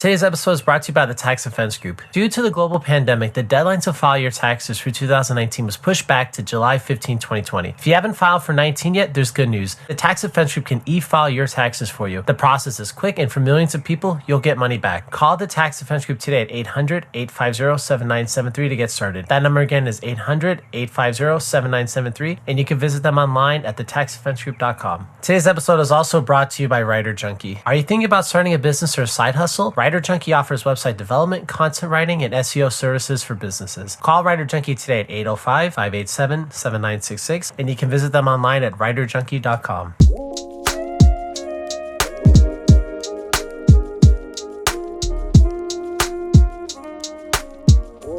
Today's episode is brought to you by the Tax Defense Group. Due to the global pandemic, the deadline to file your taxes for 2019 was pushed back to July 15, 2020. If you haven't filed for 19 yet, there's good news. The Tax Defense Group can e-file your taxes for you. The process is quick, and for millions of people, you'll get money back. Call the Tax Defense Group today at 800-850-7973 to get started. That number again is 800-850-7973, and you can visit them online at thetaxdefensegroup.com. Today's episode is also brought to you by Writer Junkie. Are you thinking about starting a business or a side hustle? Writer Junkie offers website development, content writing, and SEO services for businesses. Call Writer Junkie today at 805-587-7966, and you can visit them online at writerjunkie.com.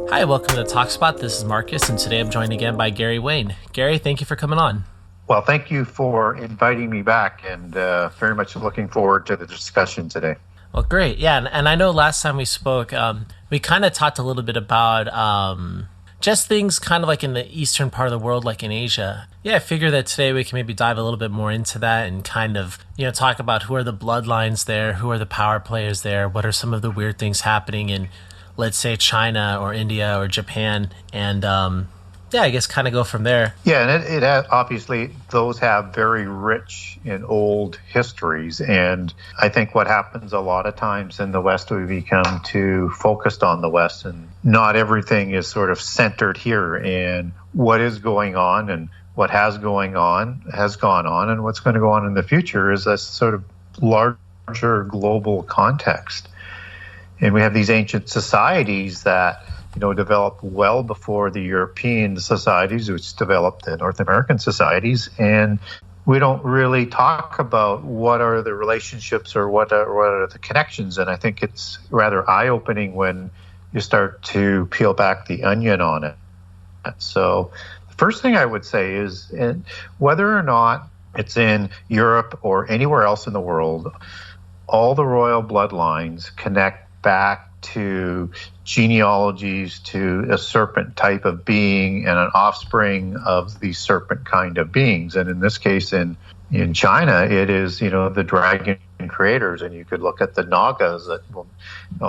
Hi, welcome to TalkSpot. This is Marcus, and today I'm joined again by Gary Wayne. Gary, thank you for coming on. Well, thank you for inviting me back, and very much looking forward to the discussion today. Well, great. Yeah, and I know last time we spoke, we kind of talked a little bit about just things kind of like in the eastern part of the world, like in Asia. Yeah, I figure that today we can maybe dive a little bit more into that and kind of, talk about who are the bloodlines there, who are the power players there, what are some of the weird things happening in, let's say, China or India or Japan, and I guess kind of go from there. Yeah, and it has, obviously, those have very rich and old histories. And I think what happens a lot of times in the West, we become too focused on the West, and not everything is sort of centered here. And what is going on and what has gone on, and what's going to go on in the future is a sort of larger global context. And we have these ancient societies that developed well before the European societies, which developed the North American societies. And we don't really talk about what are the relationships or what are the connections. And I think it's rather eye-opening when you start to peel back the onion on it. So the first thing I would say is, whether or not it's in Europe or anywhere else in the world, all the royal bloodlines connect back to genealogies to a serpent type of being and an offspring of the serpent kind of beings. And in this case, in China, it is, the dragon creators. And you could look at the Nagas that will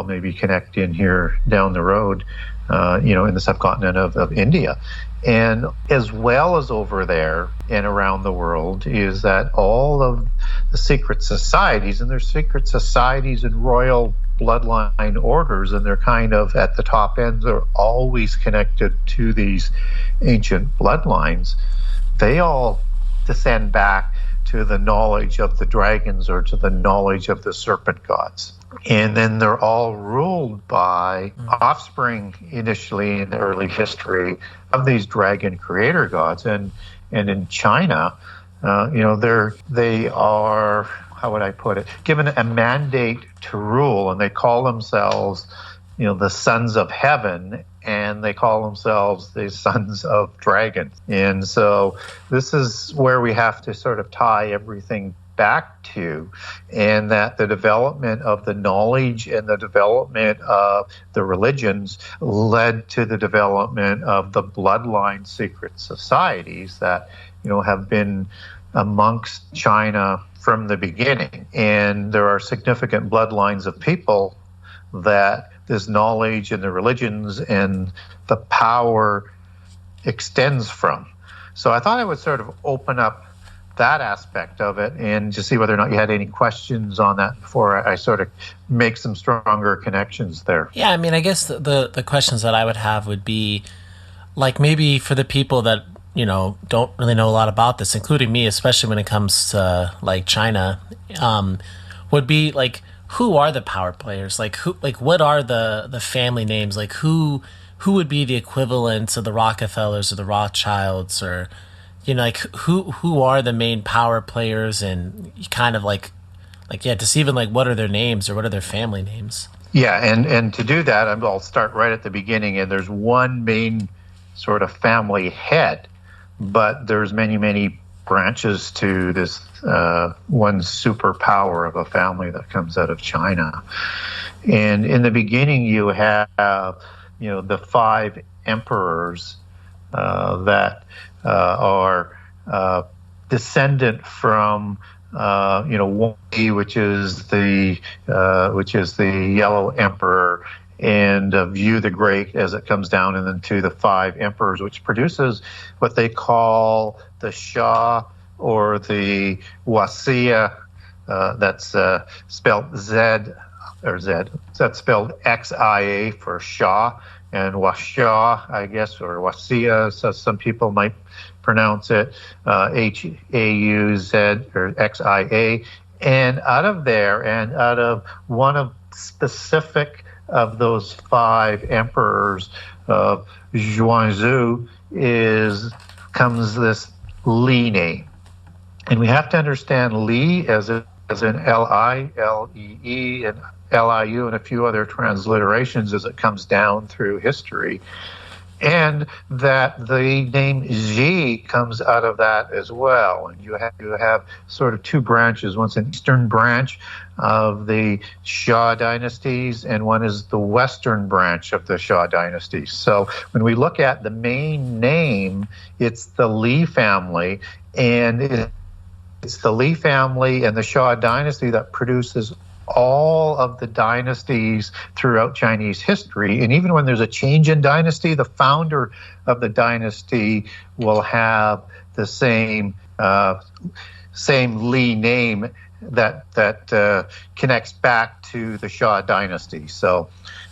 maybe connect in here down the road, in the subcontinent of India. And as well as over there and around the world is that all of the secret societies, and there's secret societies and royal bloodline orders, and they're kind of at the top end, they're always connected to these ancient bloodlines. They all descend back to the knowledge of the dragons or to the knowledge of the serpent gods. And then they're all ruled by offspring initially in the early history of these dragon creator gods. And in China, they are, how would I put it, given a mandate to rule, and they call themselves, the sons of heaven, and they call themselves the sons of dragons. And so this is where we have to sort of tie everything back to, and that the development of the knowledge and the development of the religions led to the development of the bloodline secret societies that, have been amongst China from the beginning. And there are significant bloodlines of people that this knowledge and the religions and the power extends from. So I thought I would sort of open up that aspect of it and just see whether or not you had any questions on that before I sort of make some stronger connections there. Yeah, I mean, I guess the questions that I would have would be, like, maybe for the people that don't really know a lot about this, including me, especially when it comes to like China, would be like, who are the power players? Like, what are the family names? Like, who would be the equivalent of the Rockefellers or the Rothschilds, or who are the main power players, and kind of just even like what are their names or what are their family names? Yeah, and to do that, I'll start right at the beginning. And there's one main sort of family head, but there's many branches to this one superpower of a family that comes out of China. And in the beginning, you have the 5 emperors that are descendant from Junkie, which is the Yellow Emperor, and View the Great as it comes down, and then to the Five Emperors, which produces what they call the Shah or the Wasiya. That's spelled Z or Z. That's spelled Xia for Shah, and Washa, I guess, or Wasiya, so some people might pronounce it Hauz or Xia. And out of there, and out of one of specific of those five emperors, Zhuangzi, comes this Li name. And we have to understand Li as in L-I-L-E-E and L-I-U and a few other transliterations as it comes down through history. And that the name Xi comes out of that as well. And you have sort of two branches. One's an eastern branch of the Shah dynasties, and one is the western branch of the Shah dynasties. So when we look at the main name, it's the Li family, and it's the Li family and the Shah dynasty that produces all of the dynasties throughout Chinese history. And even when there's a change in dynasty, the founder of the dynasty will have the same Li name that connects back to the Shah dynasty. So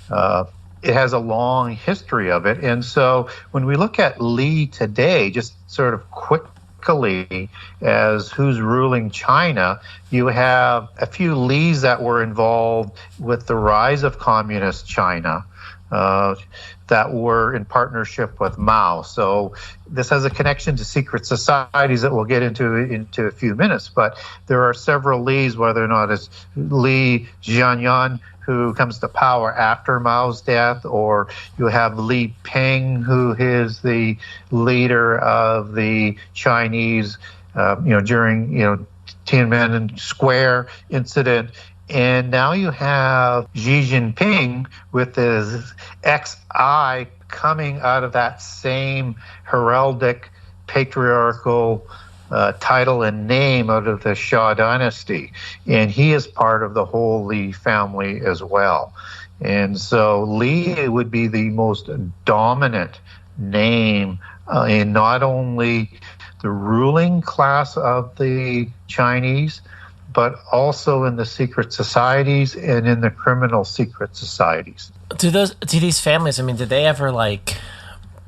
it has a long history of it. And so when we look at Li today, just sort of quickly as who's ruling China, you have a few Lis that were involved with the rise of communist China that were in partnership with Mao. So this has a connection to secret societies that we'll get into a few minutes. But there are several Lis, whether or not it's Li Jianyan, who comes to power after Mao's death, or you have Li Peng, who is the leader of the Chinese, during Tiananmen Square incident. And now you have Xi Jinping with his XI coming out of that same heraldic patriarchal title and name out of the Shah dynasty. And he is part of the whole Li family as well. And so Li would be the most dominant name in not only the ruling class of the Chinese, but also in the secret societies and in the criminal secret societies. Do these families, did they ever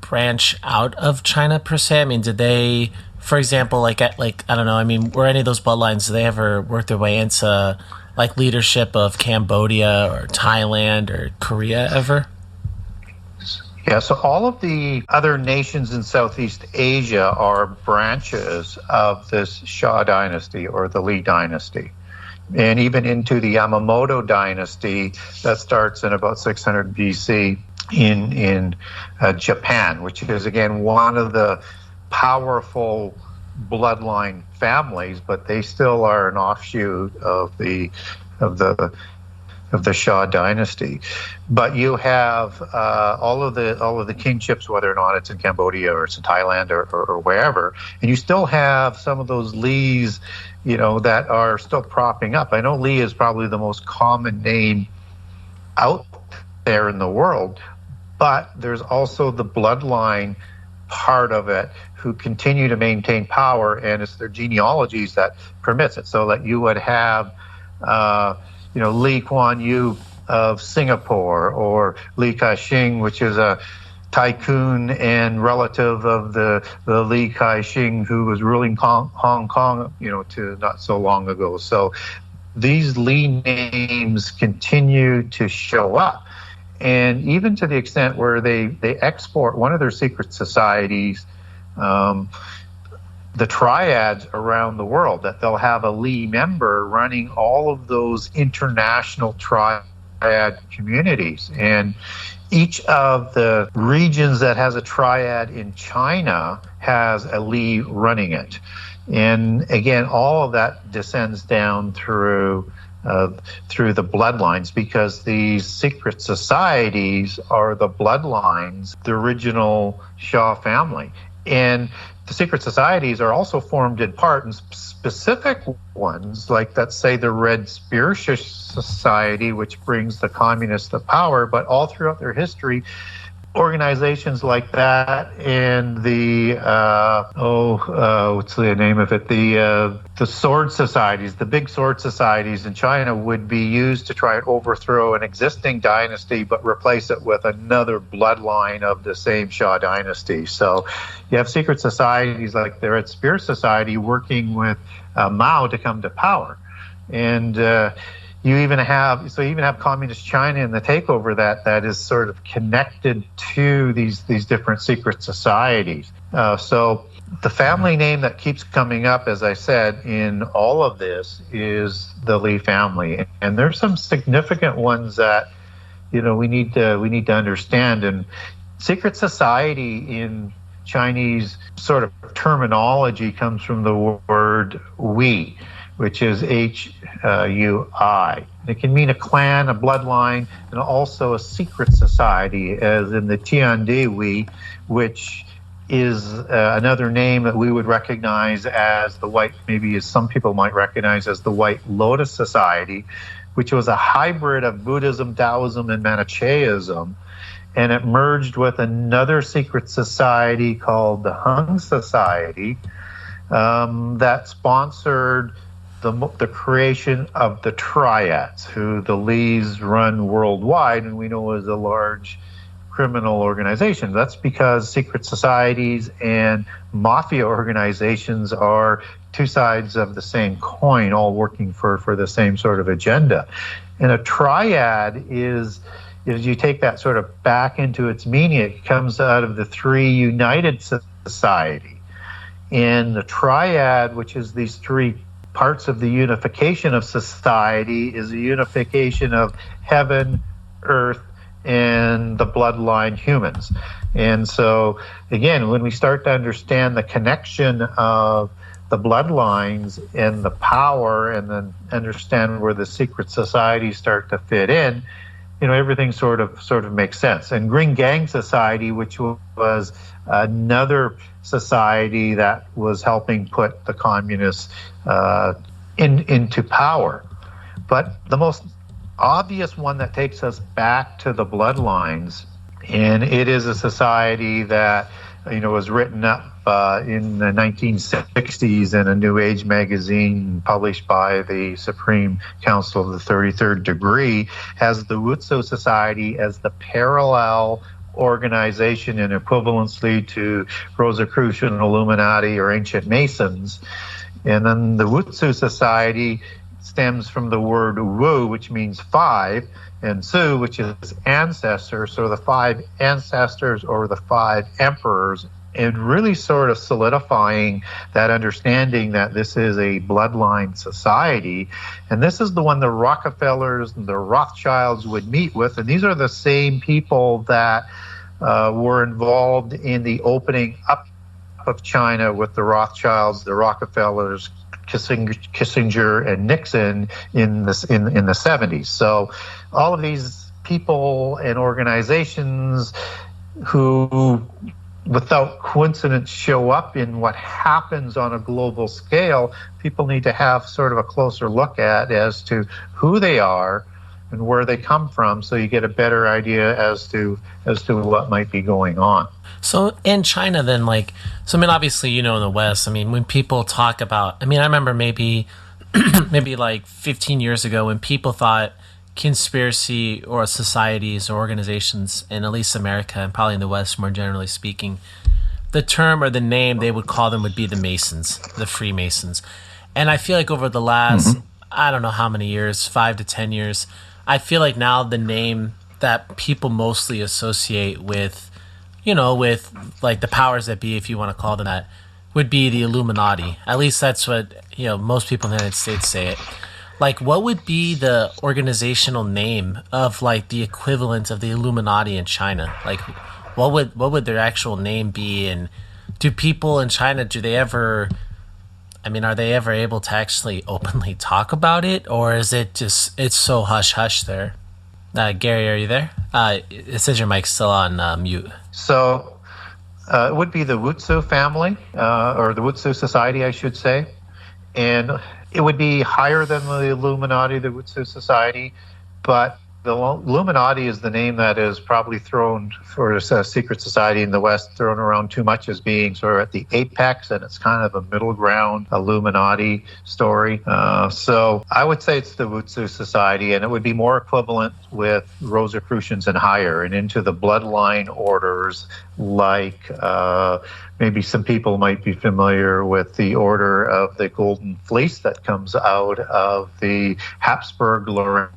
branch out of China per se? Did they, for example, I don't know, were any of those bloodlines, do they ever work their way into leadership of Cambodia or Thailand or Korea ever? Yeah, so all of the other nations in Southeast Asia are branches of this Shah dynasty or the Li dynasty. And even into the Yamamoto dynasty that starts in about 600 BC in Japan, which is, again, one of the powerful bloodline families, but they still are an offshoot of the Shah dynasty. But you have all of the kingships, whether or not it's in Cambodia or it's in Thailand or wherever, and you still have some of those Lis, that are still propping up. I know Li is probably the most common name out there in the world, but there's also the bloodline part of it who continue to maintain power, and it's their genealogies that permits it. So that you would have Lee Kuan Yew of Singapore, or Li Ka-shing, which is a tycoon and relative of the Li Ka-shing who was ruling Hong Kong, to not so long ago. So these Li names continue to show up, and even to the extent where they export one of their secret societies, the triads around the world, that they'll have a Li member running all of those international triad communities. And each of the regions that has a triad in China has a Li running it. And again, all of that descends down through the bloodlines, because these secret societies are the bloodlines, the original Shah family. And the secret societies are also formed in part, and specific ones, like let's say the Red Spear Society, which brings the communists to power, but all throughout their history, organizations like that and the what's the name of it, the sword societies, the big sword societies in China, would be used to try and overthrow an existing dynasty but replace it with another bloodline of the same Shah dynasty. So you have secret societies like the Red Spear Society working with Mao to come to power. And you even have communist China in the takeover that is sort of connected to these different secret societies. So the family name that keeps coming up, as I said, in all of this is the Li family, and there's some significant ones that we need to understand. And secret society in Chinese sort of terminology comes from the word "hui," which is Hui. It can mean a clan, a bloodline, and also a secret society, as in the Tiandi Hui, which is another name that we would recognize as maybe as some people might recognize as the White Lotus Society, which was a hybrid of Buddhism, Taoism, and Manichaeism. And it merged with another secret society called the Hung Society that sponsored the creation of the triads, who the Lees run worldwide, and we know is a large criminal organization. That's because secret societies and mafia organizations are two sides of the same coin, all working for the same sort of agenda. And a triad is you take that sort of back into its meaning, it comes out of the three united society. And the triad, which is these three parts of the unification of society, is a unification of heaven, earth, and the bloodline humans. And so, again, when we start to understand the connection of the bloodlines and the power, and then understand where the secret societies start to fit in, everything sort of makes sense. And Green Gang Society, which was another society that was helping put the communists into power. But the most obvious one that takes us back to the bloodlines, and it is a society that was written up in the 1960s in a New Age magazine published by the Supreme Council of the 33rd Degree, has the Wutso Society as the parallel organization in equivalency to Rosicrucian Illuminati or Ancient Masons. And then the Wutsu Society stems from the word Wu, which means five, and Su, which is ancestor. So the five ancestors or the five emperors, and really sort of solidifying that understanding that this is a bloodline society. And this is the one the Rockefellers and the Rothschilds would meet with. And these are the same people that were involved in the opening up of China with the Rothschilds, the Rockefellers, Kissinger, and Nixon in the 70s. So all of these people and organizations who, without coincidence, show up in what happens on a global scale, people need to have sort of a closer look at as to who they are and where they come from, so you get a better idea as to what might be going on. So in China then, obviously, in the West, when people talk about, I remember maybe like 15 years ago when people thought conspiracy or societies or organizations in at least America and probably in the West more generally speaking, the term or the name they would call them would be the Masons, the Freemasons. And I feel like over the last, I don't know how many years, 5 to 10 years, I feel like now the name that people mostly associate with, with like the powers that be, if you want to call them that, would be the Illuminati. At least that's what, most people in the United States say it. Like, what would be the organizational name of like the equivalent of the Illuminati in China? Like, what would their actual name be? And do people in China, are they ever able to actually openly talk about it, or is it just it's so hush hush there? Gary, are you there? It says your mic's still on mute. So It would be the Wutsu family, or the Wutsu Society, I should say. And it would be higher than the Illuminati, the Wutsu Society, but the Illuminati is the name that is probably thrown for a secret society in the West, thrown around too much as being sort of at the apex, and it's kind of a middle ground Illuminati story. So I would say it's the Wutsu Society, and it would be more equivalent with Rosicrucians and higher, and into the bloodline orders like maybe some people might be familiar with the Order of the Golden Fleece that comes out of the Habsburg Lorraine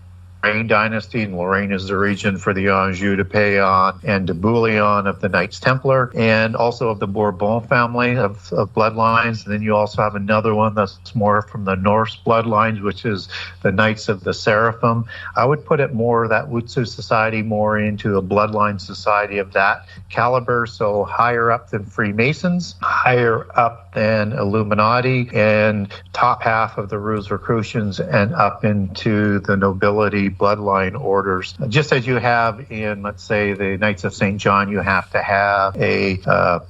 dynasty, and Lorraine is the region for the Anjou de Payon and de Bouillon of the Knights Templar, and also of the Bourbon family of bloodlines. And then you also have another one that's more from the Norse bloodlines, which is the Knights of the Seraphim. I would put it more, that Wutsu Society, more into a bloodline society of that caliber, so higher up than Freemasons, higher up than Illuminati, and top half of the Rosicrucians, and up into the nobility bloodline orders. Just as you have in, let's say, the Knights of St. John, you have to have a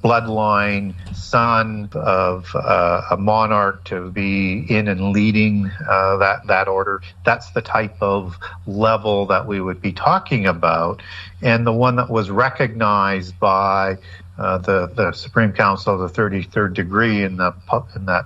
bloodline son of a monarch to be in and leading that order. That's the type of level that we would be talking about, and the one that was recognized by the Supreme Council of the 33rd degree in that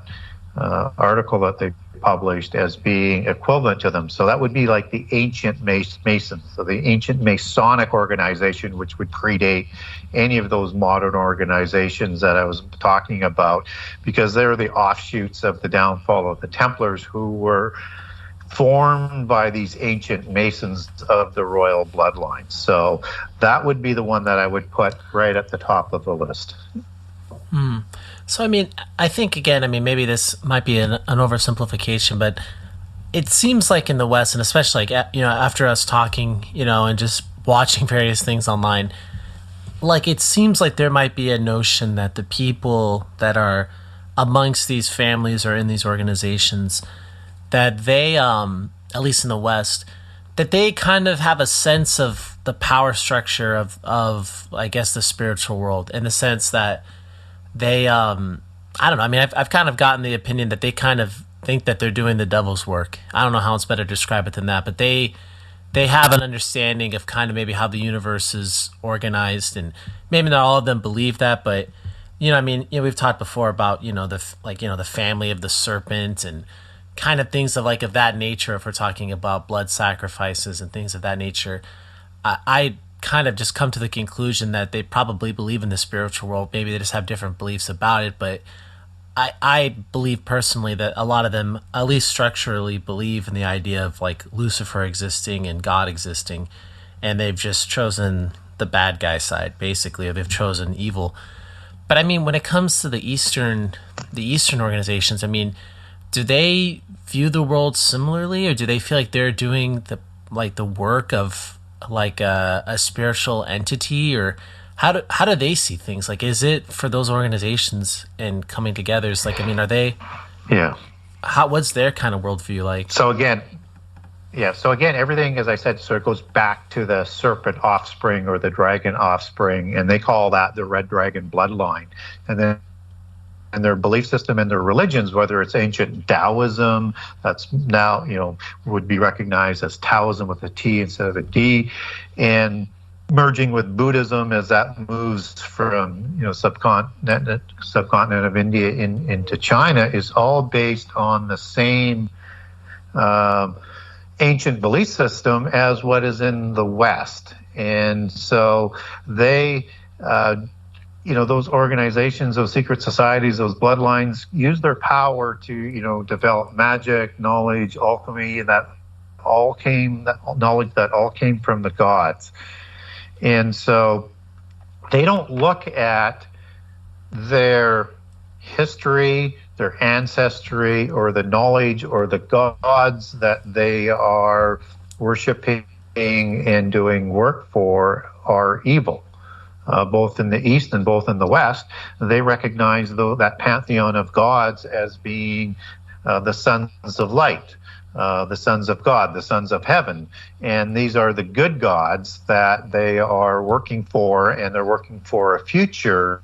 article that they published as being equivalent to them. So that would be like the ancient Masons, so the ancient Masonic organization, which would predate any of those modern organizations that I was talking about, because they're the offshoots of the downfall of the Templars, who were formed by these ancient Masons of the royal bloodline. So that would be the one that I would put right at the top of the list. So, I mean, I think, again, I mean, maybe this might be an oversimplification, but it seems like in the West, and especially, like, you know, after us talking, you know, and just watching various things online, like, it seems like there might be a notion that the people that are amongst these families or in these organizations, that they, at least in the West, that they kind of have a sense of the power structure of I guess, the spiritual world, in the sense that they, I don't know. I mean, I've kind of gotten the opinion that they kind of think that they're doing the devil's work. I don't know how else better to describe it than that, but they have an understanding of kind of maybe how the universe is organized, and maybe not all of them believe that, but, you know, I mean, you know, we've talked before about, you know, the family of the serpent and kind of things of that nature. If we're talking about blood sacrifices and things of that nature, I kind of just come to the conclusion that they probably believe in the spiritual world. Maybe they just have different beliefs about it, but I believe personally that a lot of them, at least structurally, believe in the idea of like Lucifer existing and God existing, and they've just chosen the bad guy side, basically, or they've chosen evil. But I mean, when it comes to the Eastern organizations, I mean, do they view the world similarly, or do they feel like they're doing the work of like a spiritual entity, or how do they see things? Like, is it for those organizations and coming together? It's like, I mean, are they? Yeah. What's their kind of worldview like? So again, everything, as I said, sort of goes back to the serpent offspring or the dragon offspring, and they call that the red dragon bloodline. And then their belief system and their religions, whether it's ancient Taoism, that's now, you know, would be recognized as Taoism with a T instead of a D, and merging with Buddhism as that moves from, you know, subcontinent of India into China, is all based on the same ancient belief system as what is in the West. And so they you know, those organizations, those secret societies, those bloodlines use their power to, you know, develop magic, knowledge, alchemy, that knowledge that all came from the gods. And so they don't look at their history, their ancestry, or the knowledge or the gods that they are worshiping and doing work for are evil. Both in the East and both in the West, they recognize that pantheon of gods as being the sons of light, the sons of God, the sons of heaven. And these are the good gods that they are working for, and they're working for a future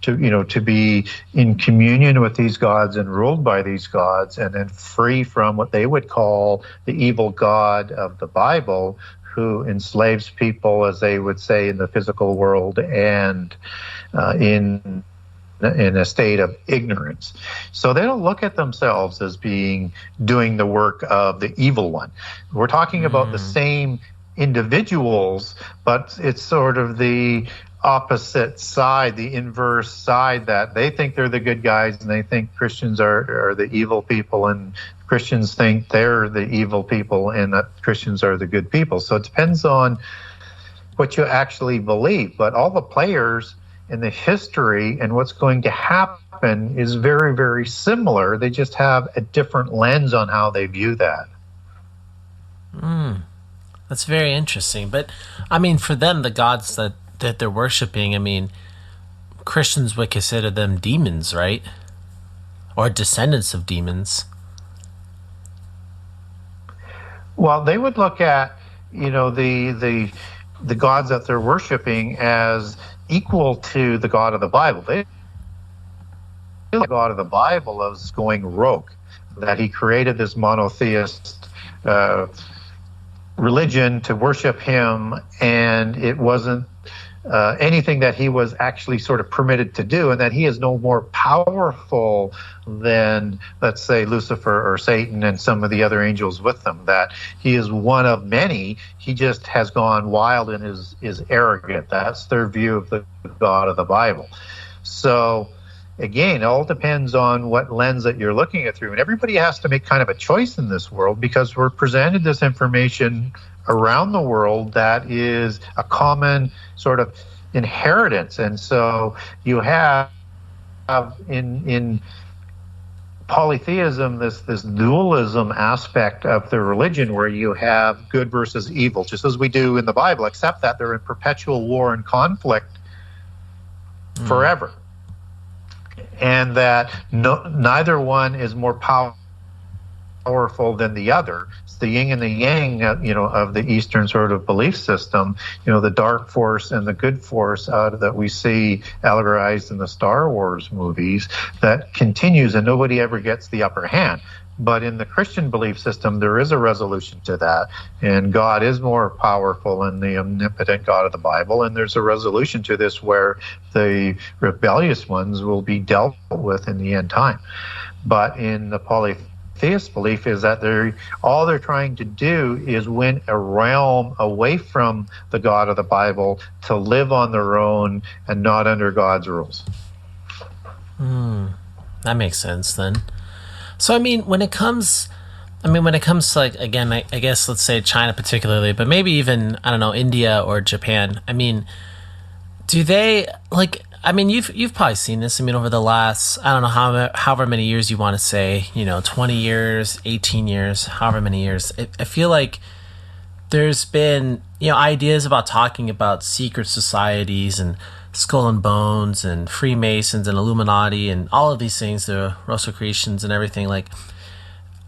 to be in communion with these gods and ruled by these gods, and then free from what they would call the evil god of the Bible, who enslaves people, as they would say, in the physical world and in a state of ignorance. So they don't look at themselves as doing the work of the evil one. We're talking about the same individuals, but it's sort of the opposite side, the inverse side, that they think they're the good guys and they think Christians are the evil people, and Christians think they're the evil people and that Christians are the good people. So it depends on what you actually believe. But all the players in the history and what's going to happen is very, very similar. They just have a different lens on how they view that. That's very interesting. But, I mean, for them, the gods that they're worshiping, I mean, Christians would consider them demons, right? Or descendants of demons. Well, they would look at, the gods that they're worshiping as equal to the God of the Bible. The God of the Bible is going rogue, that he created this monotheist religion to worship him, and it wasn't anything that he was actually sort of permitted to do, and that he is no more powerful than, let's say, Lucifer or Satan and some of the other angels with them, that he is one of many. He just has gone wild and is arrogant. That's their view of the God of the Bible. So again, it all depends on what lens that you're looking at through, and everybody has to make kind of a choice in this world, because we're presented this information around the world that is a common sort of inheritance. And so you have in polytheism this dualism aspect of the religion, where you have good versus evil, just as we do in the Bible, except that they're in perpetual war and conflict forever, and that neither one is more powerful than the other. It's the yin and the yang, of the Eastern sort of belief system. The dark force and the good force that we see allegorized in the Star Wars movies, that continues, and nobody ever gets the upper hand. But in the Christian belief system, there is a resolution to that, and God is more powerful than the omnipotent God of the Bible, and there's a resolution to this where the rebellious ones will be dealt with in the end time. But in the polytheist belief is that all they're trying to do is win a realm away from the God of the Bible to live on their own and not under God's rules. That makes sense then. So, I mean, when it comes to, like, again, I guess, let's say China particularly, but maybe even, I don't know, India or Japan, I mean, do they, like, I mean, you've probably seen this, I mean, over the last, I don't know, however many years you want to say, 20 years, 18 years, however many years, I feel like there's been, ideas about talking about secret societies and Skull and Bones and Freemasons and Illuminati and all of these things, the Rosicrucians and everything. Like,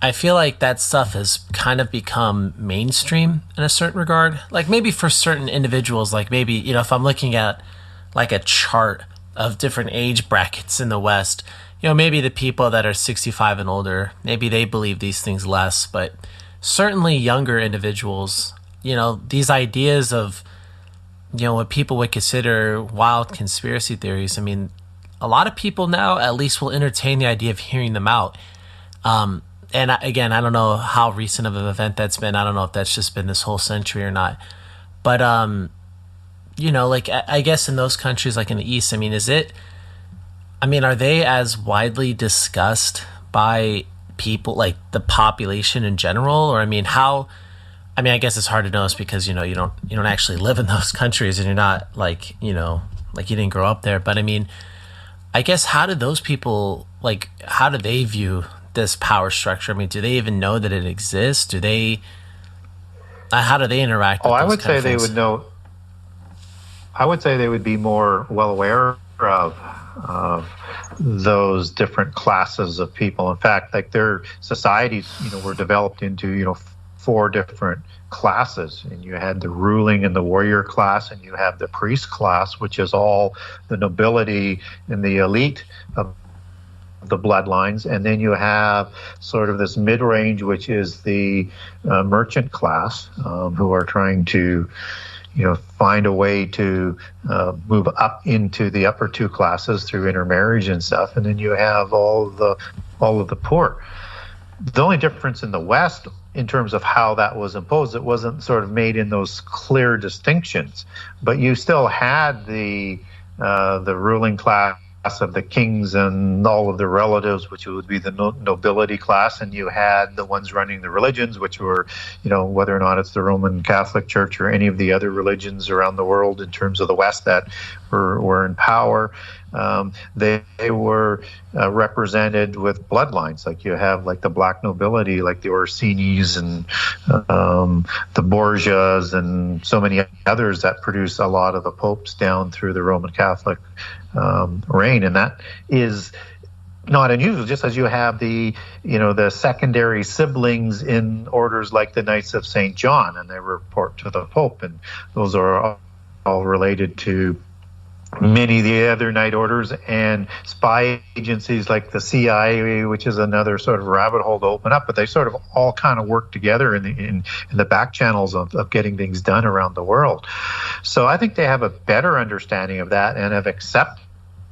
I feel like that stuff has kind of become mainstream in a certain regard. Like, maybe for certain individuals, like maybe, if I'm looking at like a chart of different age brackets in the West, maybe the people that are 65 and older, maybe they believe these things less, but certainly younger individuals, these ideas of, what people would consider wild conspiracy theories. I mean, a lot of people now at least will entertain the idea of hearing them out. And again, I don't know how recent of an event that's been. I don't know if that's just been this whole century or not. But, like, I guess in those countries, like in the East, I mean, are they as widely discussed by people, like the population in general? Or, I guess it's hard to know, because, you don't actually live in those countries, and you're not like, like you didn't grow up there. But I guess, how do those people, like, how do they view this power structure? I mean, do they even know that it exists? How do they interact with I would say they would know. I would say they would be more well aware of of those different classes of people. In fact, like their societies, were developed into, four different classes, and you had the ruling and the warrior class, and you have the priest class, which is all the nobility and the elite of the bloodlines, and then you have sort of this mid-range, which is the merchant class, who are trying to find a way to move up into the upper two classes through intermarriage and stuff, and then you have all of the poor. The only difference in the West, in terms of how that was imposed, it wasn't sort of made in those clear distinctions, but you still had the ruling class of the kings and all of the relatives, which would be the nobility class, and you had the ones running the religions, which were, whether or not it's the Roman Catholic Church or any of the other religions around the world in terms of the West that were in power. They were represented with bloodlines, like you have like the black nobility, like the Orsinis and the Borgias and so many others that produce a lot of the popes down through the Roman Catholic reign, and that is not unusual. Just as you have the secondary siblings in orders like the Knights of St. John, and they report to the Pope, and those are all related to many of the other night orders and spy agencies like the CIA, which is another sort of rabbit hole to open up, but they sort of all kind of work together in the back channels of getting things done around the world. So I think they have a better understanding of that and have accepted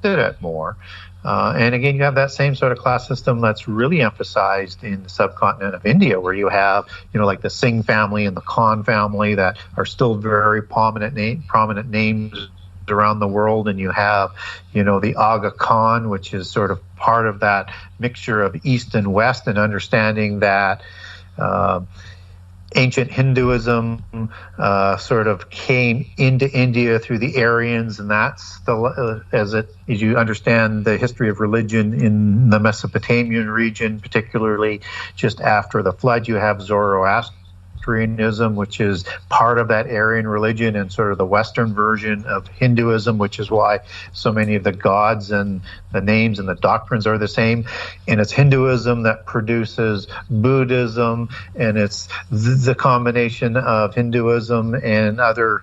it more. And again, you have that same sort of class system that's really emphasized in the subcontinent of India, where you have, like the Singh family and the Khan family that are still very prominent names around the world, and you have the Aga Khan, which is sort of part of that mixture of East and West, and understanding that ancient Hinduism sort of came into India through the Aryans, and that's as you understand the history of religion in the Mesopotamian region, particularly just after the flood, you have Zoroastrianism, which is part of that Aryan religion and sort of the Western version of Hinduism, which is why so many of the gods and the names and the doctrines are the same. And it's Hinduism that produces Buddhism, and it's the combination of Hinduism and other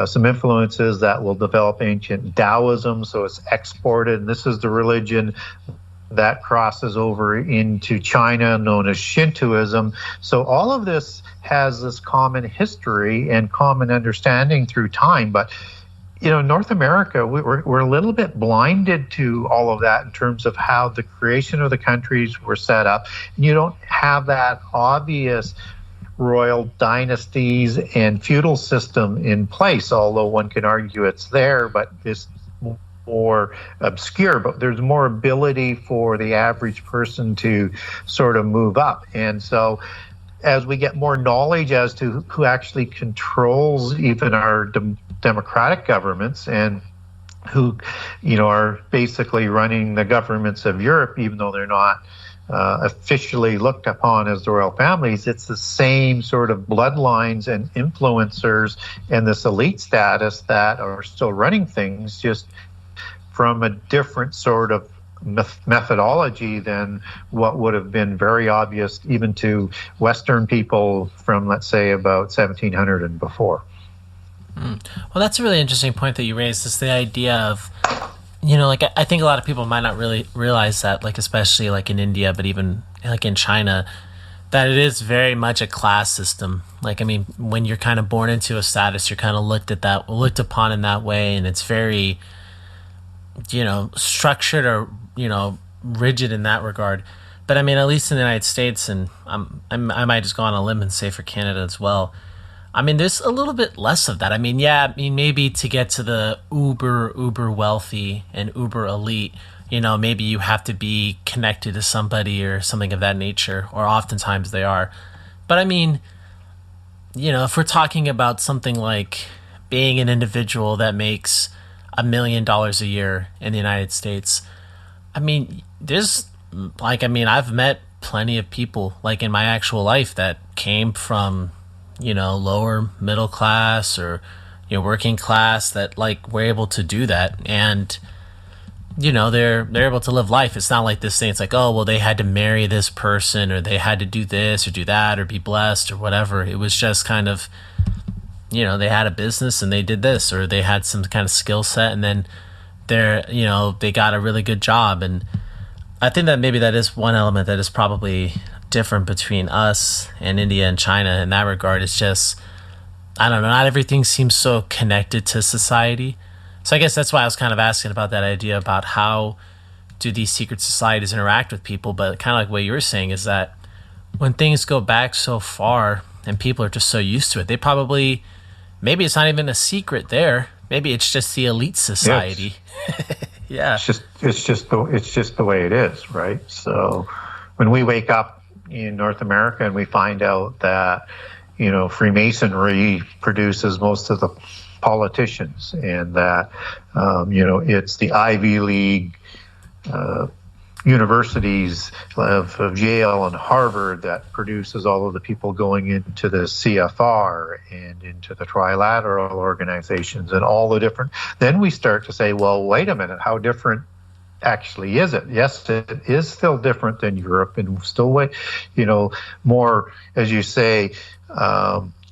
some influences that will develop ancient Taoism, so it's exported. And this is the religion that crosses over into China, known as Shintoism. So all of this has this common history and common understanding through time. But, North America, we're a little bit blinded to all of that in terms of how the creation of the countries were set up. And you don't have that obvious royal dynasties and feudal system in place, although one can argue it's there, but it's more obscure. But there's more ability for the average person to sort of move up. And so as we get more knowledge as to who actually controls even our democratic governments and who, are basically running the governments of Europe, even though they're not officially looked upon as the royal families, it's the same sort of bloodlines and influencers and this elite status that are still running things, just from a different sort of methodology than what would have been very obvious even to Western people from, let's say, about 1700 and before. Well, that's a really interesting point that you raised, is the idea of, I think a lot of people might not really realize that, especially in India, but even in China, that it is very much a class system. When you're kind of born into a status, you're kind of looked upon in that way, and it's very, structured or, rigid in that regard. But at least in the United States, and I might just go on a limb and say for Canada as well, there's a little bit less of that. Maybe to get to the uber wealthy and uber elite, maybe you have to be connected to somebody or something of that nature, or oftentimes they are. But if we're talking about something like being an individual that makes $1 million a year in the United States, I've met plenty of people in my actual life that came from lower middle class or working class that were able to do that. And they're able to live life. It's not like this thing. It's like, oh, well, they had to marry this person, or they had to do this or do that, or be blessed or whatever. It was just kind of, they had a business and they did this, or they had some kind of skill set, and then they got a really good job. And I think that maybe that is one element that is probably different between us and India and China in that regard. It's just, I don't know, not everything seems so connected to society. So I guess that's why I was kind of asking about that idea about how do these secret societies interact with people. But kind of like what you were saying is that when things go back so far and people are just so used to it, they probably, maybe it's not even a secret there. Maybe it's just the elite society. Yeah. It's just the way it is, right? So when we wake up in North America and we find out that, Freemasonry produces most of the politicians, and that it's the Ivy League universities of Yale and Harvard that produces all of the people going into the CFR and into the trilateral organizations and all the different. Then we start to say, well, wait a minute, how different actually is it? Yes, it is still different than Europe, and still way, more, as you say,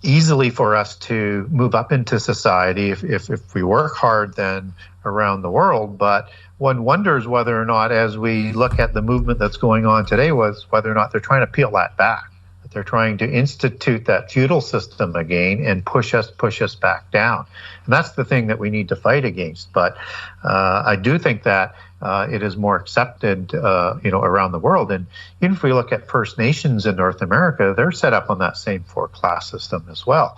easily for us to move up into society if we work hard then around the world. But one wonders whether or not, as we look at the movement that's going on today, was whether or not they're trying to peel that back, that they're trying to institute that feudal system again and push us back down. And that's the thing that we need to fight against. But I do think that it is more accepted, around the world. And even if we look at First Nations in North America, they're set up on that same four-class system as well.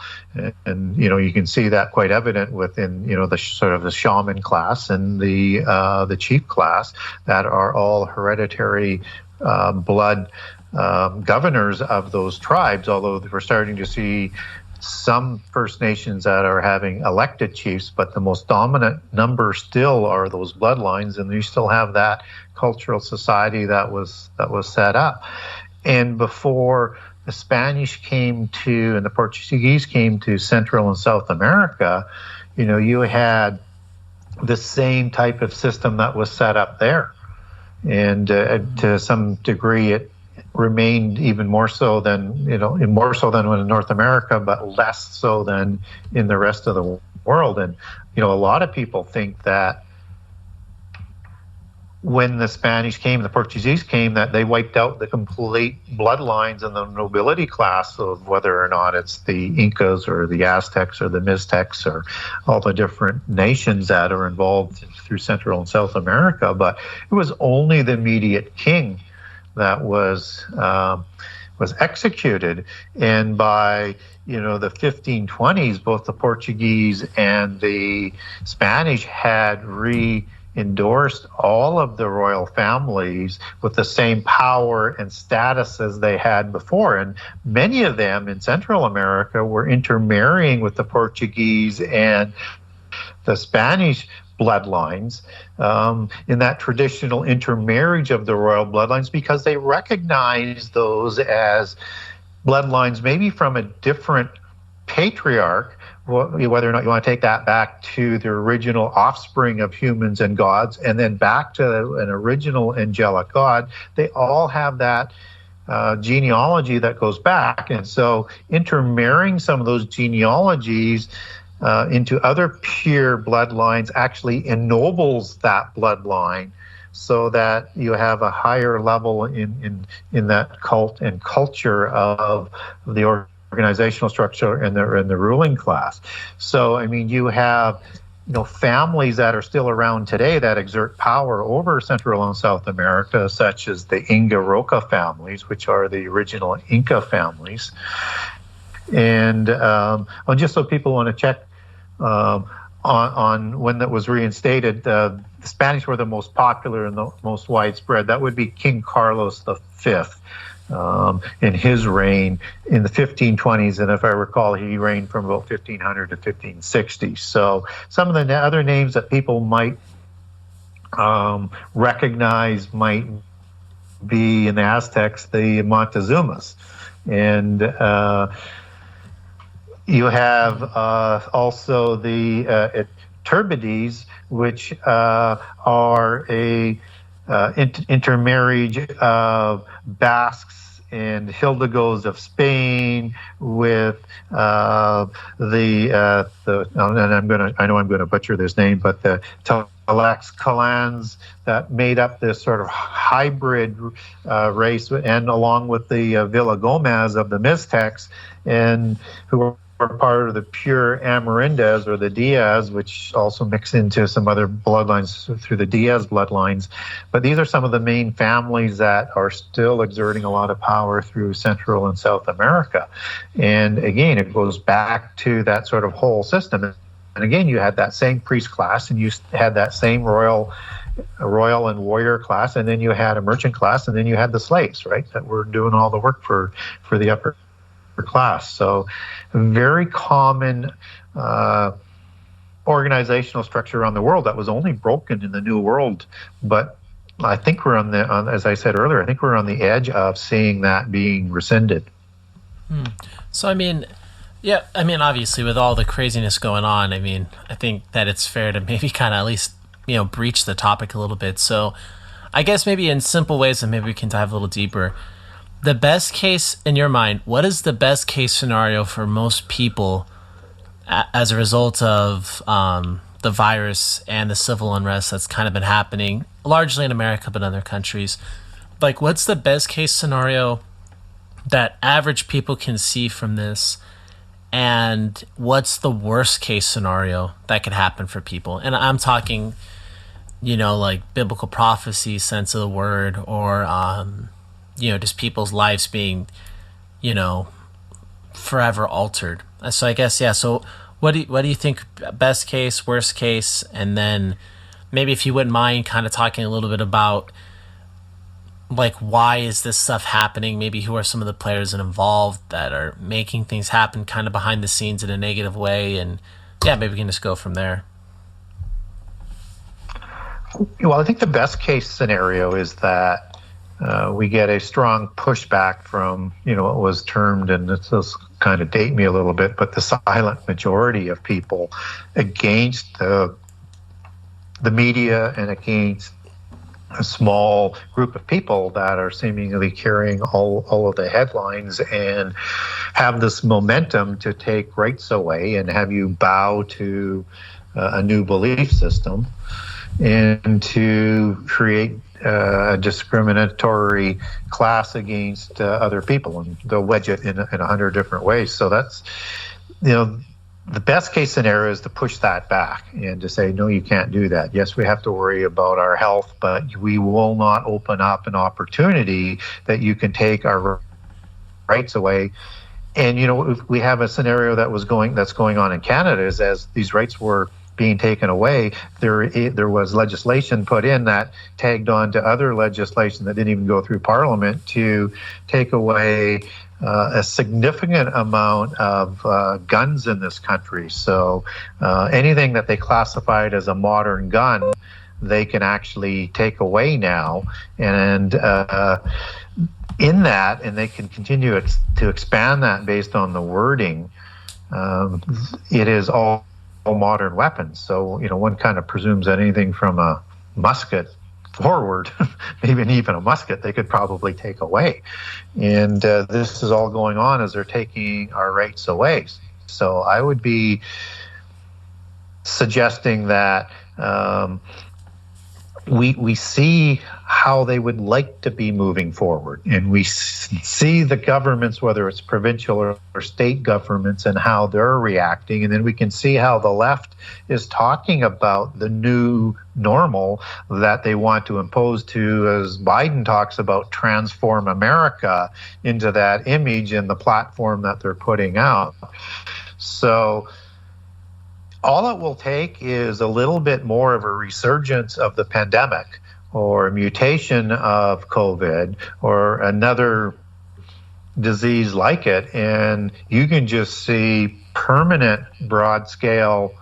And you can see that quite evident within, the sort of the shaman class and the chief class that are all hereditary blood governors of those tribes, although we're starting to see some First Nations that are having elected chiefs, but the most dominant number still are those bloodlines, and you still have that cultural society that was set up. And before the Spanish came to, and the Portuguese came to Central and South America, you had the same type of system that was set up there. And to some degree, it remained even more so than in North America, but less so than in the rest of the world. And a lot of people think that when the Spanish came, the Portuguese came, that they wiped out the complete bloodlines and the nobility class of whether or not it's the Incas or the Aztecs or the Mixtecs or all the different nations that are involved through Central and South America. But it was only the immediate king that was executed. And by the 1520s, both the Portuguese and the Spanish had endorsed all of the royal families with the same power and status as they had before. And many of them in Central America were intermarrying with the Portuguese and the Spanish bloodlines in that traditional intermarriage of the royal bloodlines, because they recognize those as bloodlines maybe from a different patriarch, whether or not you want to take that back to the original offspring of humans and gods, and then back to an original angelic god. They all have that genealogy that goes back. And so intermarrying some of those genealogies into other pure bloodlines actually ennobles that bloodline, so that you have a higher level in that cult and culture of the organizational structure and the ruling class. So I mean, you have families that are still around today that exert power over Central and South America, such as the Inga Roca families, which are the original Inca families. And just so people want to check on when that was reinstated, the Spanish were the most popular and the most widespread. That would be King Carlos V in his reign in the 1520s. And if I recall, he reigned from about 1500 to 1560. So some of the other names that people might recognize might be in the Aztecs, the Montezumas. And you have also the Turbides, which are a intermarriage of Basques and Hidalgos of Spain with and I know I'm gonna butcher this name, but the Tlaxcalans that made up this sort of hybrid race, and along with the Villagomez of the Mixtecs, and who were part of the pure Amerindes or the Diaz, which also mix into some other bloodlines through the Diaz bloodlines. But these are some of the main families that are still exerting a lot of power through Central and South America. And again, it goes back to that sort of whole system. And again, you had that same priest class, and you had that same royal and warrior class, and then you had a merchant class, and then you had the slaves, right, that were doing all the work for the upper class. So very common organizational structure around the world that was only broken in the New World. But I think we're as I said earlier, I think we're on the edge of seeing that being rescinded. So, I mean, yeah, I mean, obviously with all the craziness going on, I mean, I think that it's fair to maybe kind of at least, breach the topic a little bit. So I guess maybe in simple ways, and maybe we can dive a little deeper. The best case in your mind, what is the best case scenario for most people as a result of the virus and the civil unrest that's kind of been happening largely in America, but in other countries? Like, what's the best case scenario that average people can see from this? And what's the worst case scenario that could happen for people? And I'm talking, like biblical prophecy sense of the word, or, just people's lives being, forever altered. So I guess, yeah. So what do you think best case, worst case? And then maybe if you wouldn't mind kind of talking a little bit about, like, why is this stuff happening? Maybe who are some of the players involved that are making things happen kind of behind the scenes in a negative way? And yeah, maybe we can just go from there. Well, I think the best case scenario is that we get a strong pushback from, what was termed, and this will kind of date me a little bit, but the silent majority of people against the media and against a small group of people that are seemingly carrying all of the headlines and have this momentum to take rights away and have you bow to a new belief system and to create a discriminatory class against other people, and they'll wedge it in 100 different ways. So that's, the best case scenario is to push that back and to say, no, you can't do that. Yes, we have to worry about our health, but we will not open up an opportunity that you can take our rights away. And, we have a scenario that's going on in Canada is as these rights were being taken away, there was legislation put in that tagged on to other legislation that didn't even go through Parliament to take away a significant amount of guns in this country. So anything that they classified as a modern gun, they can actually take away now. And in that, and they can continue to expand that based on the wording, it is all modern weapons. So, one kind of presumes that anything from a musket forward, maybe even a musket, they could probably take away. And this is all going on as they're taking our rights away. So I would be suggesting that we see how they would like to be moving forward, and we see the governments, whether it's provincial or state governments, and how they're reacting, and then we can see how the left is talking about the new normal that they want to impose to, as Biden talks about, transform America into that image and the platform that they're putting out. So all it will take is a little bit more of a resurgence of the pandemic, or a mutation of COVID, or another disease like it, and you can just see permanent broad-scale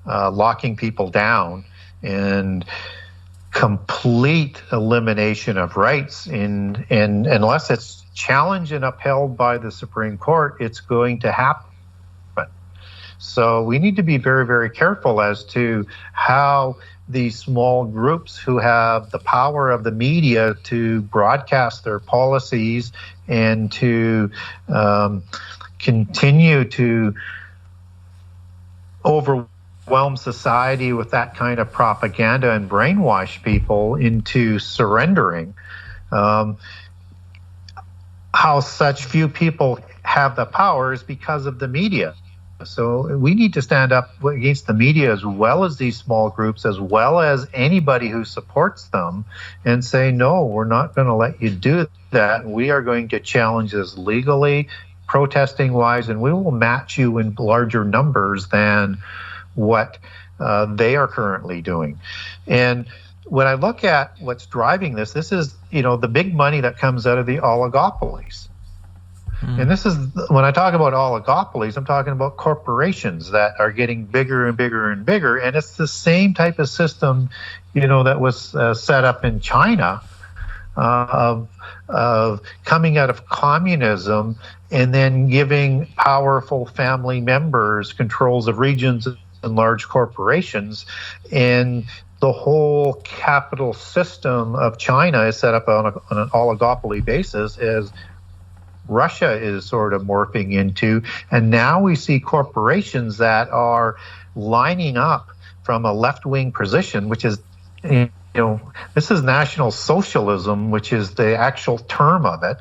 locking people down and complete elimination of rights. And unless it's challenged and upheld by the Supreme Court, it's going to happen. So we need to be very, very careful as to how these small groups who have the power of the media to broadcast their policies and to continue to overwhelm society with that kind of propaganda and brainwash people into surrendering. How such few people have the power is because of the media. So we need to stand up against the media as well as these small groups, as well as anybody who supports them, and say, no, we're not going to let you do that. We are going to challenge this legally, protesting wise, and we will match you in larger numbers than what they are currently doing. And when I look at what's driving this is, the big money that comes out of the oligopolies. And this is, when I talk about oligopolies, I'm talking about corporations that are getting bigger and bigger and bigger. And it's the same type of system, that was set up in China of coming out of communism and then giving powerful family members controls of regions and large corporations. And the whole capital system of China is set up on an oligopoly basis, as Russia is sort of morphing into. And now we see corporations that are lining up from a left-wing position, which is, this is National Socialism, which is the actual term of it,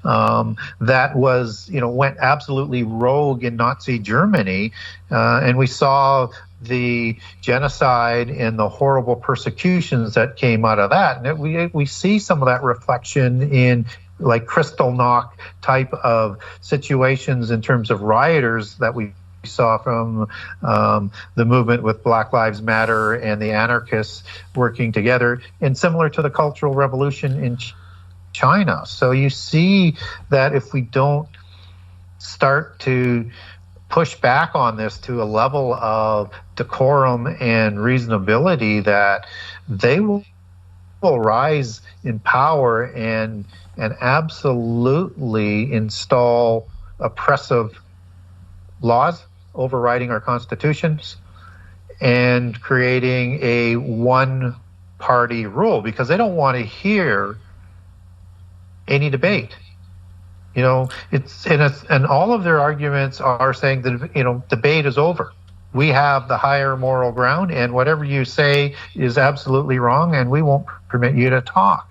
that was, went absolutely rogue in Nazi Germany. And we saw the genocide and the horrible persecutions that came out of that. And we see some of that reflection in like Kristallnacht type of situations in terms of rioters that we saw from the movement with Black Lives Matter and the anarchists working together, and similar to the Cultural Revolution in China. So you see that if we don't start to push back on this to a level of decorum and reasonability, that they will rise in power and absolutely install oppressive laws overriding our constitutions and creating a one-party rule, because they don't want to hear any debate. And all of their arguments are saying that debate is over. We have the higher moral ground, and whatever you say is absolutely wrong, and we won't permit you to talk.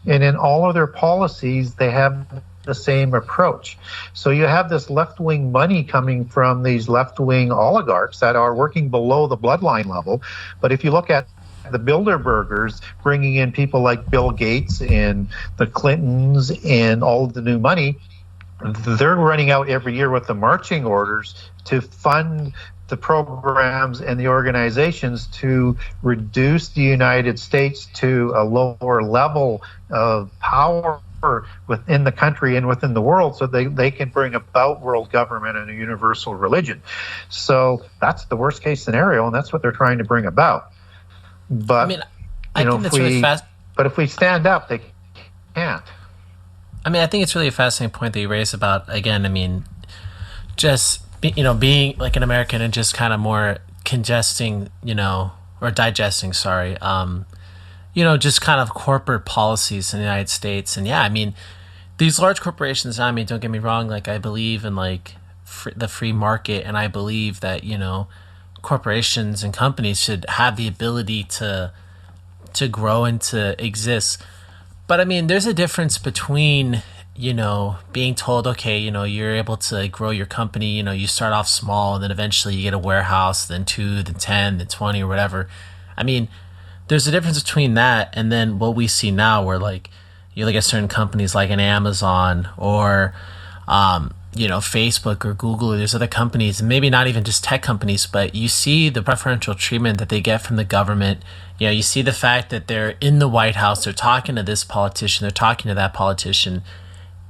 And in all of their policies, they have the same approach. So you have this left-wing money coming from these left-wing oligarchs that are working below the bloodline level. But if you look at the Bilderbergers bringing in people like Bill Gates and the Clintons and all of the new money, they're running out every year with the marching orders to fund the programs and the organizations to reduce the United States to a lower level of power within the country and within the world, so they can bring about world government and a universal religion. So that's the worst case scenario, and that's what they're trying to bring about. But I think that's really fast. But if we stand up, they can't. I think it's really a fascinating point that you raised about, again, just being like an American and just kind of more digesting, just kind of corporate policies in the United States. And these large corporations, don't get me wrong, like I believe in like the free market, and I believe that, corporations and companies should have the ability to grow and to exist. But there's a difference between, being told, okay, you're able to grow your company, you start off small and then eventually you get a warehouse, then 2, then 10, then 20 or whatever. There's a difference between that and then what we see now, where like you look at certain companies like an Amazon or, Facebook or Google, or there's other companies, and maybe not even just tech companies, but you see the preferential treatment that they get from the government. You see the fact that they're in the White House, they're talking to this politician, they're talking to that politician,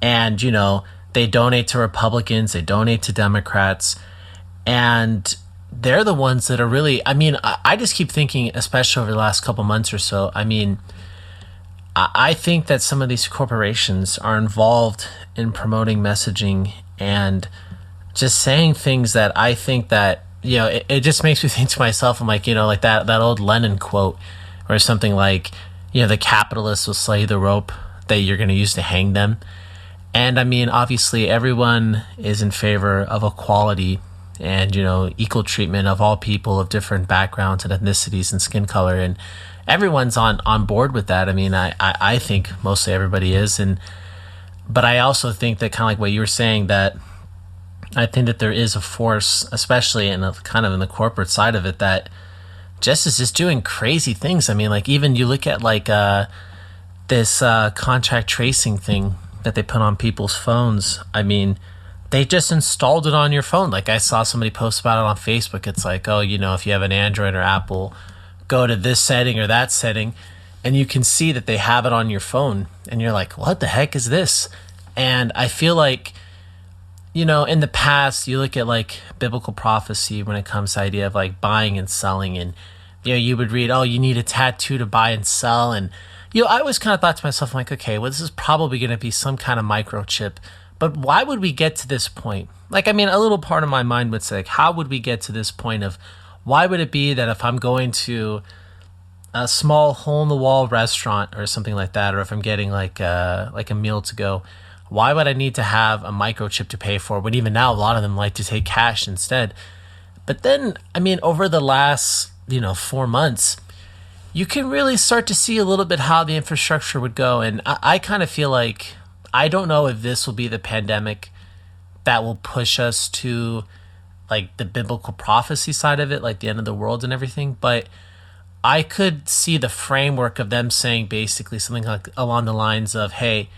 and, they donate to Republicans, they donate to Democrats, and they're the ones that are really, I just keep thinking, especially over the last couple months or so, I think that some of these corporations are involved in promoting messaging and just saying things that I think that it just makes me think to myself, I'm like, like that old Lenin quote or something like, the capitalists will slay the rope that you're going to use to hang them. And I mean, obviously, everyone is in favor of equality and, equal treatment of all people of different backgrounds and ethnicities and skin color. And everyone's on board with that. I mean, I think mostly everybody is. But I also think that, kind of like what you were saying, that I think that there is a force, especially in kind of in the corporate side of it, that just is just doing crazy things. I mean, like, even you look at like this contact tracing thing that they put on people's phones. I mean, they just installed it on your phone. Like, I saw somebody post about it on Facebook. It's like, oh, if you have an Android or Apple, go to this setting or that setting, and you can see that they have it on your phone. And you're like, what the heck is this? And I feel like, in the past, you look at like biblical prophecy when it comes to the idea of like buying and selling, and you would read, oh, you need a tattoo to buy and sell, and I always kind of thought to myself, like, okay, well, this is probably going to be some kind of microchip, but why would we get to this point? Like, I mean, a little part of my mind would say, like, how would we get to this point of why would it be that if I'm going to a small hole-in-the-wall restaurant or something like that, or if I'm getting like a meal to go, why would I need to have a microchip to pay for, when even now a lot of them like to take cash instead? But then, I mean, over the last, 4 months, you can really start to see a little bit how the infrastructure would go. And I kind of feel like, I don't know if this will be the pandemic that will push us to like the biblical prophecy side of it, like the end of the world and everything. But I could see the framework of them saying basically something like along the lines of, hey,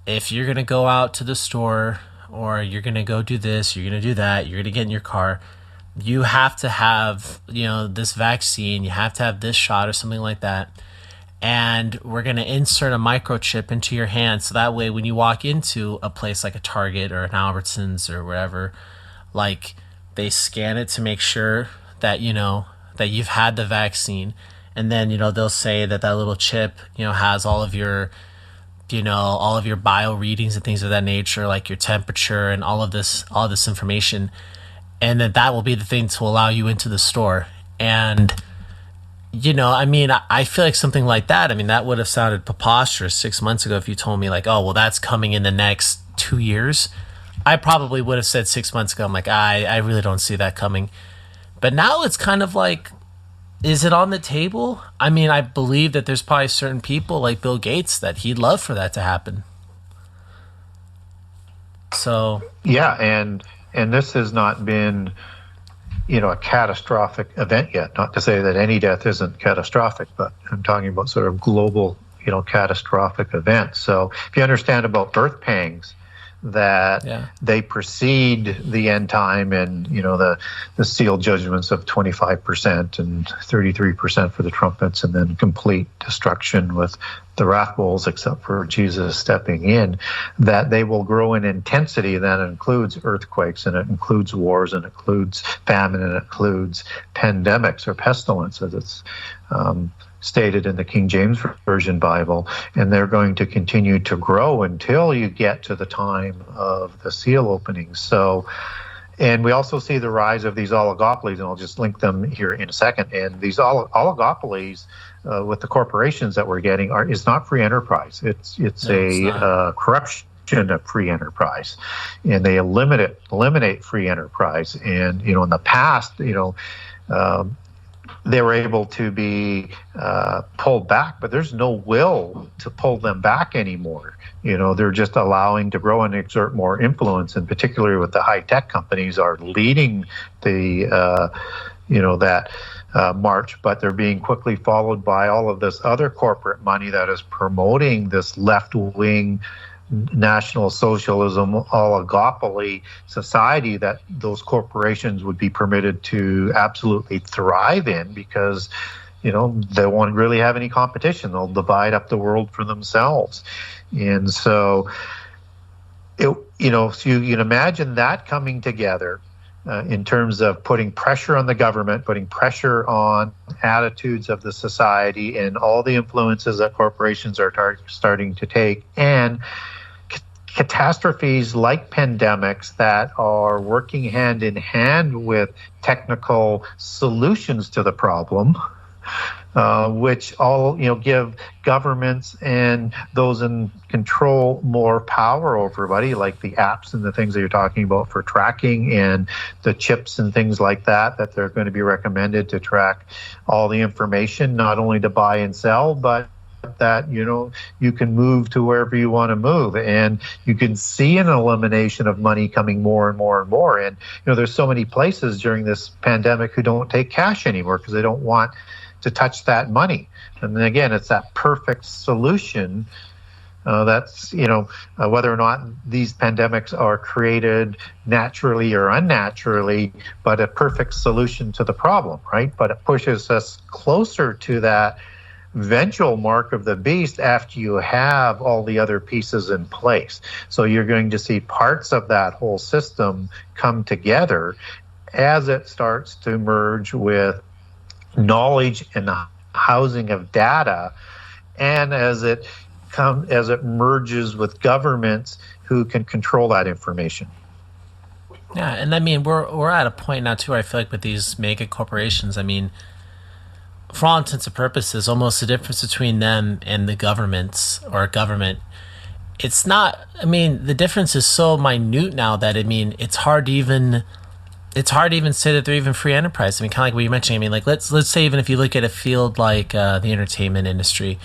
if you're going to go out to the store, or you're going to go do this, you're going to do that, you're going to get in your car, you have to have, this vaccine, you have to have this shot or something like that. And we're going to insert a microchip into your hand. So that way, when you walk into a place like a Target or an Albertsons or wherever, like, they scan it to make sure that, that you've had the vaccine. And then, they'll say that little chip, has all of your bio readings and things of that nature, like your temperature and all of this information. And that will be the thing to allow you into the store. And, I mean, I feel like something like that, I mean, that would have sounded preposterous 6 months ago if you told me like, oh, well, that's coming in the next 2 years. I probably would have said 6 months ago, I'm like, I really don't see that coming. But now it's kind of like, is it on the table? I mean, I believe that there's probably certain people like Bill Gates that he'd love for that to happen. So yeah, and this has not been, a catastrophic event yet. Not to say that any death isn't catastrophic, but I'm talking about sort of global, catastrophic events. So if you understand about birth pangs, that they precede the end time, and the sealed judgments of 25% and 33% for the trumpets, and then complete destruction with the wrath bowls, except for Jesus stepping in, that they will grow in intensity. That includes earthquakes, and it includes wars, and it includes famine, and it includes pandemics or pestilence, as it's stated in the King James Version Bible, and they're going to continue to grow until you get to the time of the seal opening. So, and we also see the rise of these oligopolies, and I'll just link them here in a second. And these oligopolies with the corporations that we're getting is not free enterprise. It's corruption of free enterprise, and they eliminate free enterprise. And in the past, they were able to be pulled back, but there's no will to pull them back anymore. They're just allowing to grow and exert more influence, and particularly with the high-tech companies are leading the, that march, but they're being quickly followed by all of this other corporate money that is promoting this left-wing National Socialism oligopoly society that those corporations would be permitted to absolutely thrive in, because they won't really have any competition. They'll divide up the world for themselves. And so so you can imagine that coming together in terms of putting pressure on the government, putting pressure on attitudes of the society and all the influences that corporations are starting to take, and catastrophes like pandemics that are working hand in hand with technical solutions to the problem, which all give governments and those in control more power over everybody, like the apps and the things that you're talking about for tracking and the chips and things like that they're going to be recommended to track all the information, not only to buy and sell, but that you can move to wherever you want to move, and you can see an elimination of money coming more and more and more. And there's so many places during this pandemic who don't take cash anymore because they don't want to touch that money. And then again, it's that perfect solution. That's whether or not these pandemics are created naturally or unnaturally, but a perfect solution to the problem, right? But it pushes us closer to that eventual mark of the beast after you have all the other pieces in place. So you're going to see parts of that whole system come together as it starts to merge with knowledge and the housing of data, and as it merges with governments who can control that information. Yeah, and I mean we're at a point now too where I feel like with these mega corporations, I mean, for all intents and purposes, almost the difference between them and the governments or government, it's not, I mean, the difference is so minute now that, I mean, it's hard to even say that they're even free enterprise. I mean, kind of like what you mentioned, I mean, like, let's say even if you look at a field like the entertainment industry,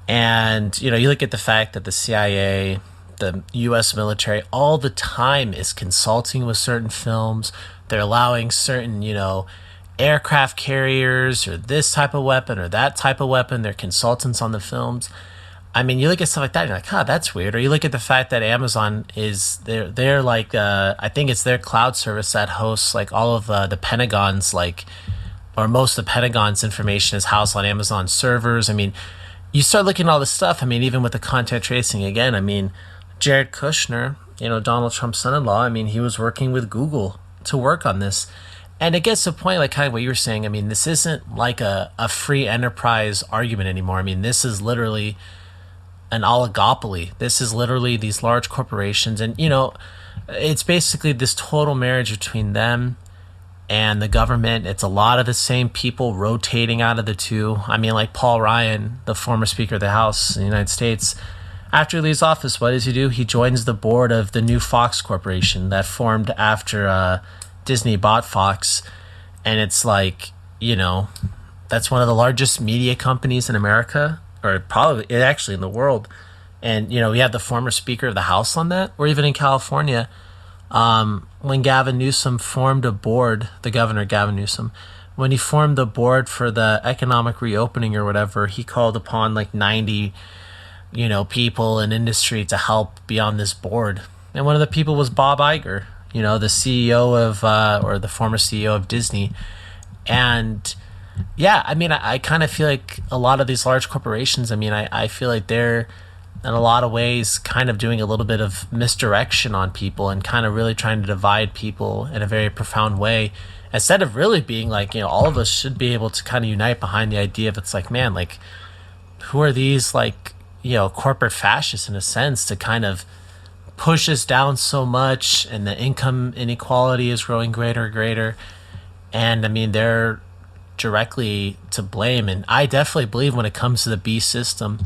and, you look at the fact that the CIA, the U.S. military, all the time is consulting with certain films. They're allowing certain, aircraft carriers or this type of weapon or that type of weapon. They're consultants on the films. I mean, you look at stuff like that and you're like, that's weird. Or you look at the fact that Amazon is, they're like, I think it's their cloud service that hosts like all of the Pentagon's or most of the Pentagon's information is housed on Amazon servers. I mean, you start looking at all this stuff. I mean, even with the content tracing again, I mean, Jared Kushner, Donald Trump's son-in-law, I mean, he was working with Google to work on this. And it gets to the point, like kind of what you were saying, I mean, this isn't like a free enterprise argument anymore. I mean, this is literally an oligopoly. This is literally these large corporations. And, it's basically this total marriage between them and the government. It's a lot of the same people rotating out of the two. I mean, like Paul Ryan, the former Speaker of the House in the United States, after he leaves office, what does he do? He joins the board of the new Fox Corporation that formed after Disney bought Fox, and it's like, that's one of the largest media companies in America, or probably actually in the world. And, we have the former Speaker of the House on that, or even in California, when Gavin Newsom formed a board, the governor, Gavin Newsom, when he formed the board for the economic reopening or whatever, he called upon like 90, people in industry to help be on this board. And one of the people was Bob Iger, the CEO of, or the former CEO of Disney. And yeah, I mean, I kind of feel like a lot of these large corporations, I mean, I feel like they're in a lot of ways kind of doing a little bit of misdirection on people and kind of really trying to divide people in a very profound way, instead of really being like, all of us should be able to kind of unite behind the idea of, it's like, man, like, who are these like, corporate fascists in a sense to kind of push us down so much, and the income inequality is growing greater and greater. And I mean, they're directly to blame. And I definitely believe when it comes to the beast system,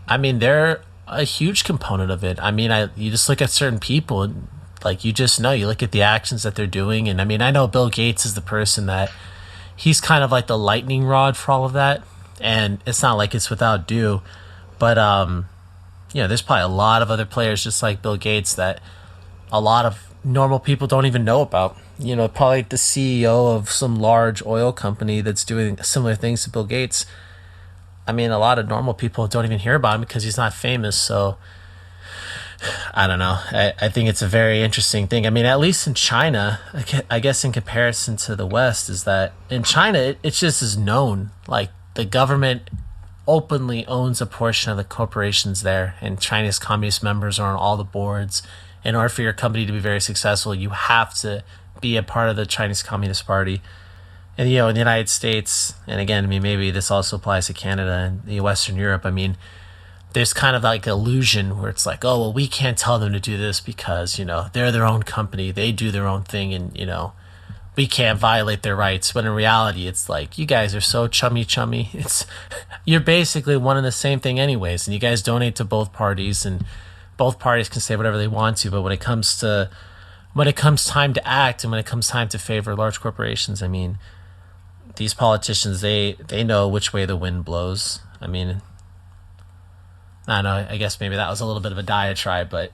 I mean, they're a huge component of it. I mean, you just look at certain people and like, you just know, you look at the actions that they're doing. And I mean, I know Bill Gates is the person that he's kind of like the lightning rod for all of that. And it's not like it's without due, but, there's probably a lot of other players just like Bill Gates that a lot of normal people don't even know about. Probably the CEO of some large oil company that's doing similar things to Bill Gates. I mean, a lot of normal people don't even hear about him because he's not famous. So I don't know. I think it's a very interesting thing. I mean, at least in China, I guess in comparison to the West, is that in China, it's just is known. Like, the government openly owns a portion of the corporations there, and Chinese communist members are on all the boards. In order for your company to be very successful, you have to be a part of the Chinese Communist Party. And, in the United States, and again, I mean, maybe this also applies to Canada and Western Europe, I mean, there's kind of like illusion where it's like, oh, well, we can't tell them to do this because, they're their own company. They do their own thing and, we can't violate their rights. But in reality, it's like, you guys are so chummy. You're basically one and the same thing anyways. And you guys donate to both parties and both parties can say whatever they want to. But when it comes time to act and when it comes time to favor large corporations, I mean, these politicians, they know which way the wind blows. I mean, I don't know. I guess maybe that was a little bit of a diatribe, but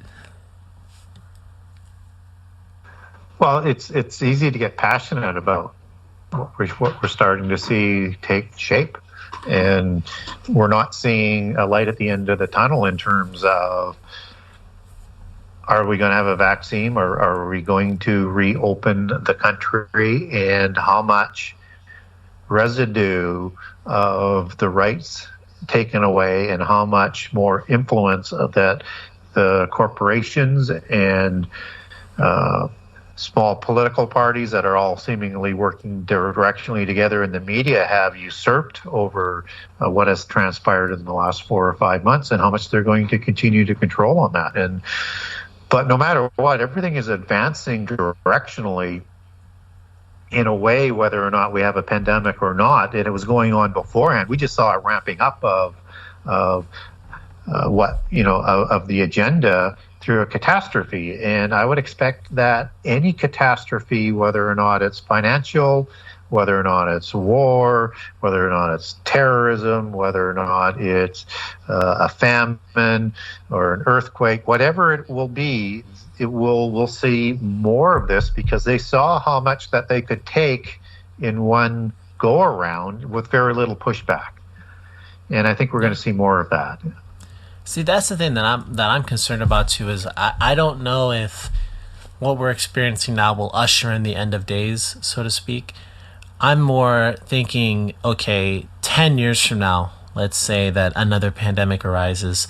well, it's easy to get passionate about what we're starting to see take shape, and we're not seeing a light at the end of the tunnel in terms of, are we going to have a vaccine, or are we going to reopen the country, and how much residue of the rights taken away and how much more influence of that the corporations and small political parties that are all seemingly working directionally together in the media have usurped over what has transpired in the last 4 or 5 months, and how much they're going to continue to control on that. But no matter what, everything is advancing directionally in a way, whether or not we have a pandemic or not, and it was going on beforehand. We just saw a ramping up of the agenda through a catastrophe. And I would expect that any catastrophe, whether or not it's financial, whether or not it's war, whether or not it's terrorism, whether or not it's a famine or an earthquake, whatever it will be, we'll see more of this, because they saw how much that they could take in one go around with very little pushback. And I think we're going to see more of that. See, that's the thing that I'm concerned about too, is I don't know if what we're experiencing now will usher in the end of days, so to speak. I'm more thinking, okay, 10 years from now, let's say that another pandemic arises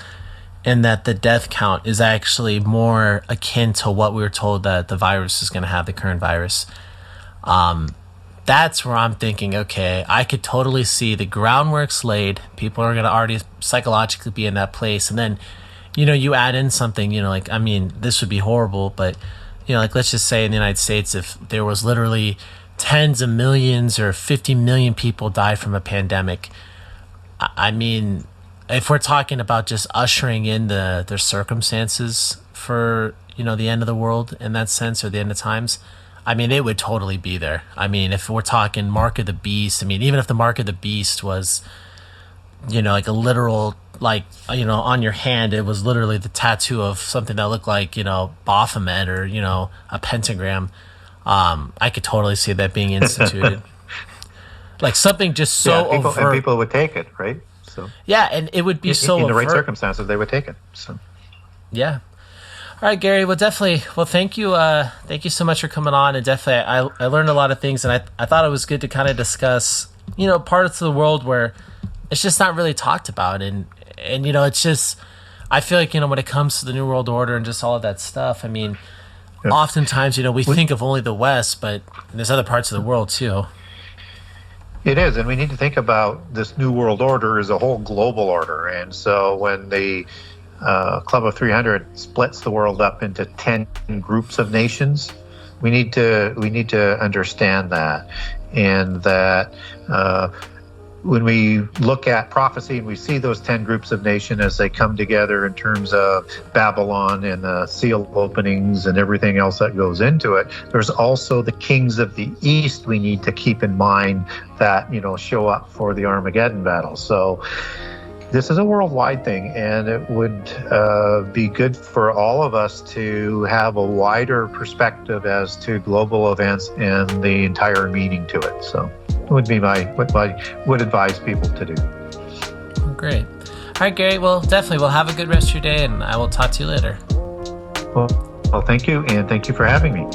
and that the death count is actually more akin to what we were told that the virus is going to have, the current virus. That's where I'm thinking, okay, I could totally see the groundwork's laid. People are going to already psychologically be in that place. And then, you add in something, this would be horrible, but, let's just say in the United States, if there was literally tens of millions or 50 million people died from a pandemic, if we're talking about just ushering in the circumstances for, the end of the world in that sense, or the end of times, it would totally be there. If we're talking mark of the beast, even if the mark of the beast was, like a literal, on your hand, it was literally the tattoo of something that looked like, Baphomet or, a pentagram, I could totally see that being instituted. Like something just so overt. And people would take it, right? So yeah, and it would be so in the right overt. circumstances, they would take it. So yeah. All right, Gary. Well, definitely. Well, thank you. Thank you so much for coming on. And definitely, I learned a lot of things, and I thought it was good to kind of discuss, parts of the world where it's just not really talked about, and it's just, I feel like when it comes to the New World Order and just all of that stuff, oftentimes we think of only the West, but there's other parts of the world too. It is, and we need to think about this New World Order as a whole global order. And so when the Club of 300 splits the world up into 10 groups of nations, we need to understand that, and that when we look at prophecy and we see those 10 groups of nations as they come together in terms of Babylon and the seal openings and everything else that goes into it, there's also the kings of the East we need to keep in mind that, show up for the Armageddon battle. So this is a worldwide thing, and it would be good for all of us to have a wider perspective as to global events and the entire meaning to it. So would be what I would advise people to do. Great. All right, Gary. Well, definitely. We'll have a good rest of your day, and I will talk to you later. Well, thank you, and thank you for having me.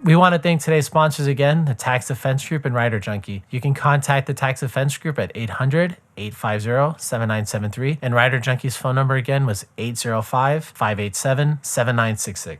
We want to thank today's sponsors again, the Tax Defense Group and Rider Junkie. You can contact the Tax Defense Group at 800-850-7973. And Rider Junkie's phone number again was 805-587-7966.